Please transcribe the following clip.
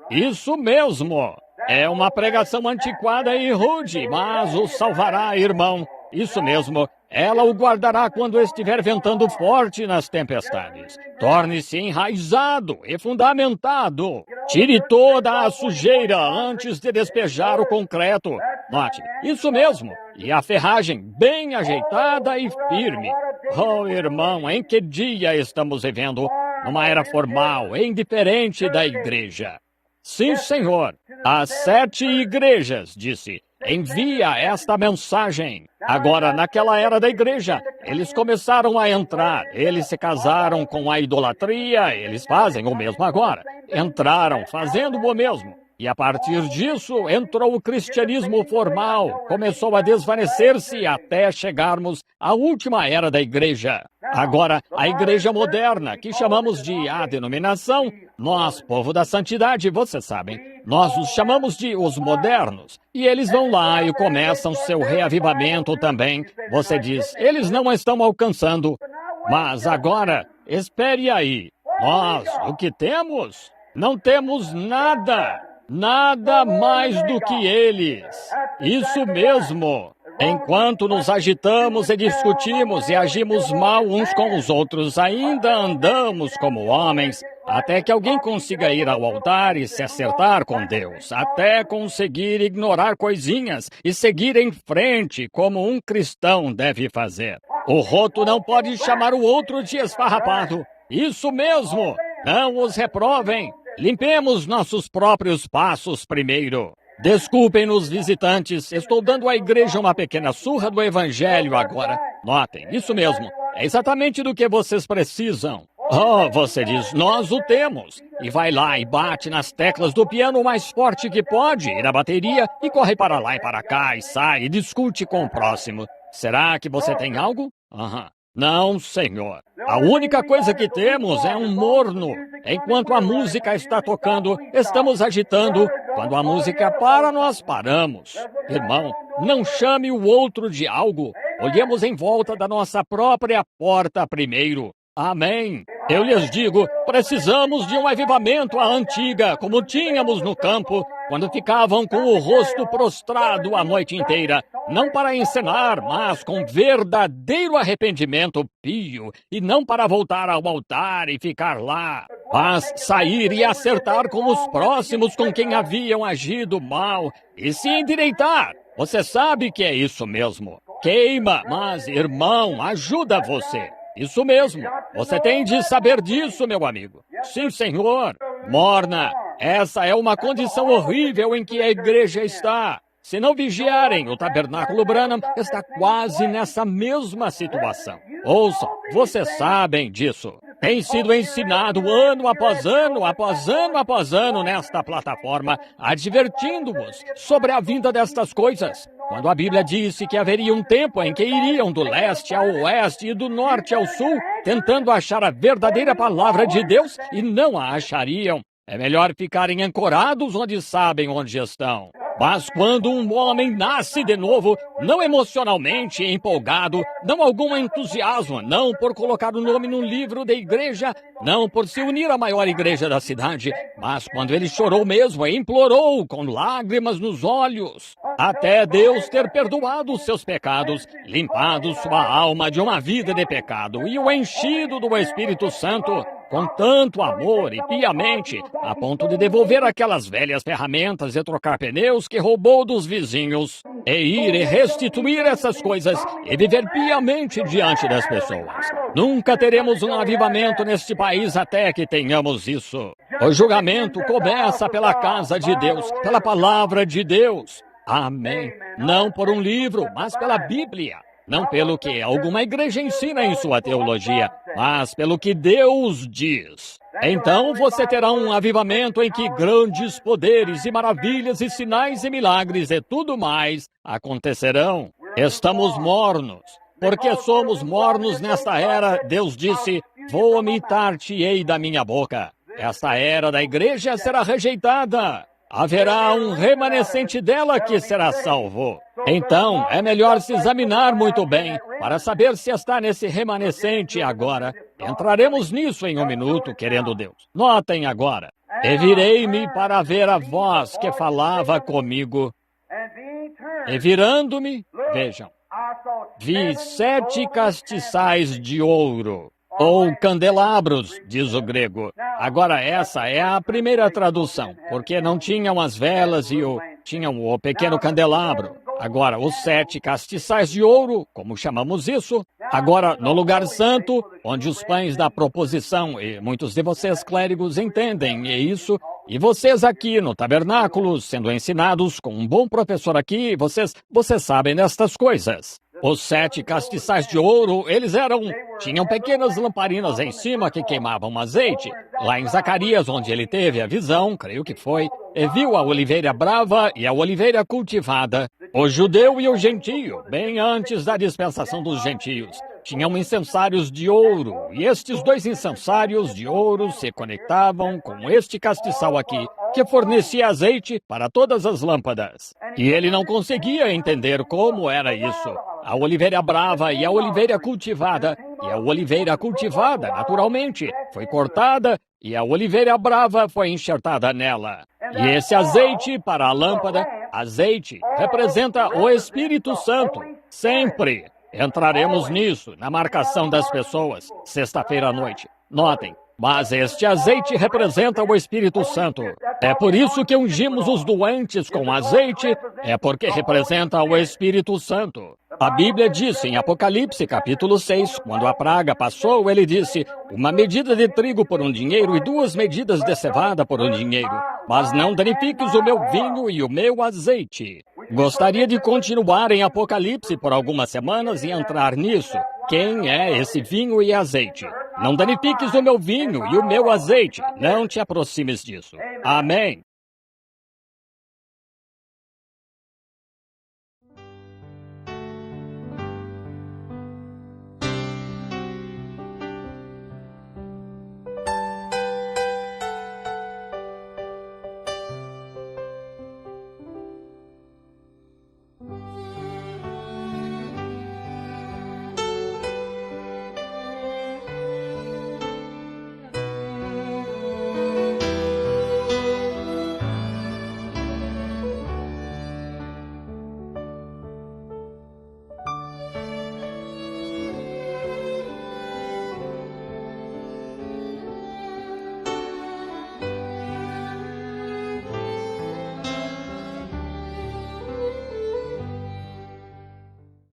Isso mesmo. É uma pregação antiquada e rude, mas o salvará, irmão. Isso mesmo. Ela o guardará quando estiver ventando forte nas tempestades. Torne-se enraizado e fundamentado. Tire toda a sujeira antes de despejar o concreto. Note, isso mesmo. E a ferragem bem ajeitada e firme. Oh, irmão, em que dia estamos vivendo? Numa era formal e indiferente da igreja. Sim, senhor. Às 7 igrejas, disse, envia esta mensagem. Agora, naquela era da igreja, eles começaram a entrar. Eles se casaram com a idolatria, eles fazem o mesmo agora. Entraram fazendo o mesmo. E a partir disso, entrou o cristianismo formal. Começou a desvanecer-se até chegarmos à última era da igreja. Agora, a igreja moderna, que chamamos de a denominação, nós, povo da santidade, vocês sabem, nós os chamamos de os modernos. E eles vão lá e começam seu reavivamento também. Você diz, eles não estão alcançando. Mas agora, espere aí. Nós, o que temos? Não temos nada. Nada mais do que eles. Isso mesmo. Enquanto nos agitamos e discutimos e agimos mal uns com os outros, ainda andamos como homens, até que alguém consiga ir ao altar e se acertar com Deus, até conseguir ignorar coisinhas e seguir em frente como um cristão deve fazer. O roto não pode chamar o outro de esfarrapado. Isso mesmo. Não os reprovem. Limpemos nossos próprios passos primeiro. Desculpem-nos, visitantes, estou dando à igreja uma pequena surra do evangelho agora. Notem, isso mesmo, é exatamente do que vocês precisam. Oh, você diz, nós o temos. E vai lá e bate nas teclas do piano o mais forte que pode, e na bateria, e corre para lá e para cá, e sai, e discute com o próximo. Será que você tem algo? Aham. Não, senhor. A única coisa que temos é um morno. Enquanto a música está tocando, estamos agitando. Quando a música para, nós paramos. Irmão, não chame o outro de algo. Olhemos em volta da nossa própria porta primeiro. Amém. Eu lhes digo, precisamos de um avivamento à antiga, como tínhamos no campo, quando ficavam com o rosto prostrado a noite inteira, não para encenar, mas com verdadeiro arrependimento pio, e não para voltar ao altar e ficar lá, mas sair e acertar com os próximos com quem haviam agido mal, e se endireitar. Você sabe que é isso mesmo. Queima, mas, irmão, ajuda você. Isso mesmo. Você tem de saber disso, meu amigo. Sim, senhor. Morna, essa é uma condição horrível em que a igreja está. Se não vigiarem, o Tabernáculo Branham está quase nessa mesma situação. Ouçam, vocês sabem disso. Tem sido ensinado ano após ano, após ano após ano nesta plataforma, advertindo-vos sobre a vinda destas coisas. Quando a Bíblia disse que haveria um tempo em que iriam do leste ao oeste e do norte ao sul, tentando achar a verdadeira palavra de Deus e não a achariam. É melhor ficarem ancorados onde sabem onde estão. Mas quando um homem nasce de novo, não emocionalmente empolgado, não algum entusiasmo, não por colocar o nome no livro da igreja, não por se unir à maior igreja da cidade, mas quando ele chorou mesmo e implorou com lágrimas nos olhos, até Deus ter perdoado os seus pecados, limpado sua alma de uma vida de pecado e o enchido do Espírito Santo, com tanto amor e piamente, a ponto de devolver aquelas velhas ferramentas e trocar pneus que roubou dos vizinhos, e ir e restituir essas coisas e viver piamente diante das pessoas. Nunca teremos um avivamento neste país até que tenhamos isso. O julgamento começa pela casa de Deus, pela palavra de Deus. Amém. Não por um livro, mas pela Bíblia. Não pelo que alguma igreja ensina em sua teologia, mas pelo que Deus diz. Então você terá um avivamento em que grandes poderes e maravilhas e sinais e milagres e tudo mais acontecerão. Estamos mornos. Porque somos mornos nesta era, Deus disse, vomitar-te-ei da minha boca. Esta era da igreja será rejeitada. Haverá um remanescente dela que será salvo. Então, é melhor se examinar muito bem para saber se está nesse remanescente agora. Entraremos nisso em um minuto, querendo Deus. Notem agora. E virei-me para ver a voz que falava comigo. E virando-me, vejam, vi 7 castiçais de ouro, ou candelabros, diz o grego. Agora, essa é a primeira tradução, porque não tinham as velas e tinham o pequeno candelabro. Agora, os 7 castiçais de ouro, como chamamos isso. Agora, no lugar santo, onde os pães da proposição, e muitos de vocês clérigos entendem isso, e vocês aqui no tabernáculo, sendo ensinados com um bom professor aqui, vocês sabem destas coisas. Os 7 castiçais de ouro, tinham pequenas lamparinas em cima que queimavam azeite. Lá em Zacarias, onde ele teve a visão, creio que foi, e viu a oliveira brava e a oliveira cultivada. O judeu e o gentio, bem antes da dispensação dos gentios, tinham incensários de ouro, e estes 2 incensários de ouro se conectavam com este castiçal aqui, que fornecia azeite para todas as lâmpadas. E ele não conseguia entender como era isso. A oliveira brava e a oliveira cultivada. E a oliveira cultivada, naturalmente, foi cortada e a oliveira brava foi enxertada nela. E esse azeite para a lâmpada, azeite, representa o Espírito Santo, sempre. Entraremos nisso, na marcação das pessoas, sexta-feira à noite. Notem, mas este azeite representa o Espírito Santo. É por isso que ungimos os doentes com azeite, é porque representa o Espírito Santo. A Bíblia diz em Apocalipse, capítulo 6, quando a praga passou, ele disse, 1 medida de trigo por 1 dinheiro e 2 medidas de cevada por 1 dinheiro. Mas não danifiques o meu vinho e o meu azeite. Gostaria de continuar em Apocalipse por algumas semanas e entrar nisso. Quem é esse vinho e azeite? Não danifiques o meu vinho e o meu azeite. Não te aproximes disso. Amém.